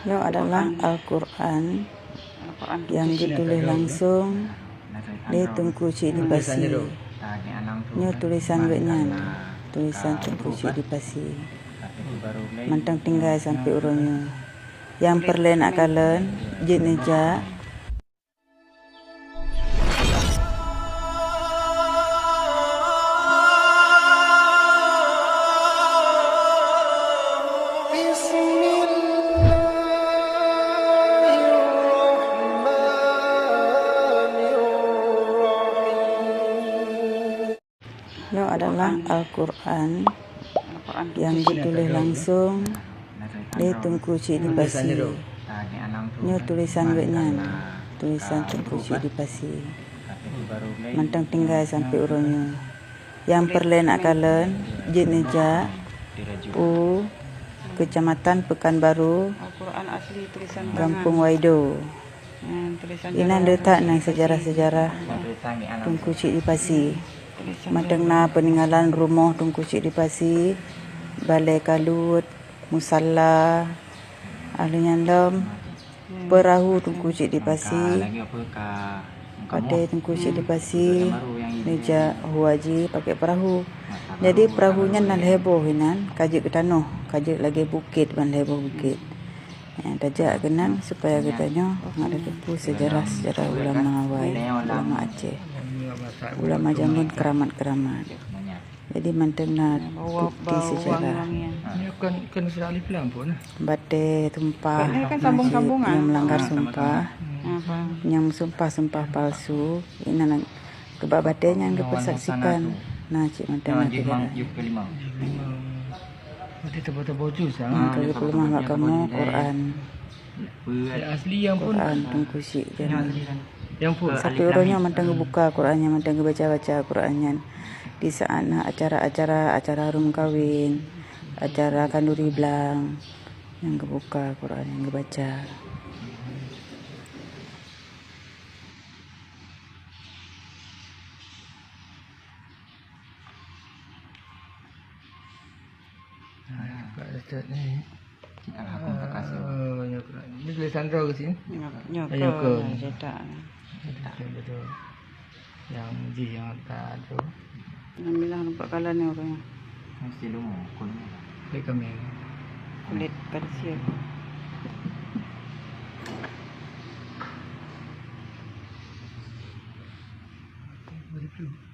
Itu adalah Al-Quran yang ditulis langsung di Tunku Cik Dipasi. Ini tulisan beknya, tulisan Tunku Cik Dipasi. Mantang tinggal sampai urungnya. Yang perlu nak kalian, jid nejak. Itu adalah Al-Quran yang ditulis langsung di Tunku Cik Dipasi. Ini tulisan beknya, tulisan Tunku Cik Dipasi. Mantang tinggal sampai urungnya. Yang perlu nak kalian, jid nejak Kecamatan Pekanbaru, Kampung Waido. Ini letak nang sejarah-sejarah Tunku Cik Dipasi. Mantang na peninggalan rumah Tunku Cik Dipasi, balai kalut, musalla, ahlian lem, perahu Tunku Cik Dipasi, kadai Tunku Cik Dipasi, meja huaji pakai perahu. Jadi perahunya nan heboh hinan, kajik ke tanah, kajik lagi bukit ban heboh bukit. Dajak kenan supaya katanya ada tepu sejarah-sejarah ulama awal, ulama Aceh, ulama jamun keramat-keramat. Jadi manteng na bukti sejarah. Kan sudah alif lam pun. Bate tumpah, yang melanggar sumpah, yang sumpah palsu. Ini nak kebab batenya yang dipersaksikan. Nah, cik manteng na sejarah. Berarti tebal-tebal juz ah. Kali pelemah kamu Quran. Asli yang pun Quran Tunku Cik jangan. yang pun Sampai orangnya mantang buka Qurannya, mantang baca-baca Qurannya. Di saat acara harum kawin, acara kanduri belang, yang kebuka Quran yang kebaca. Ustaz ni. Ini tulisan draw ke sini? Nyokor cetak. Betul. Yang ji yang tak tu. Alhamdulillah nampak kalah ni orangnya. Mesti lumur, kulit. Baik kami. Kulit Persia. Betul.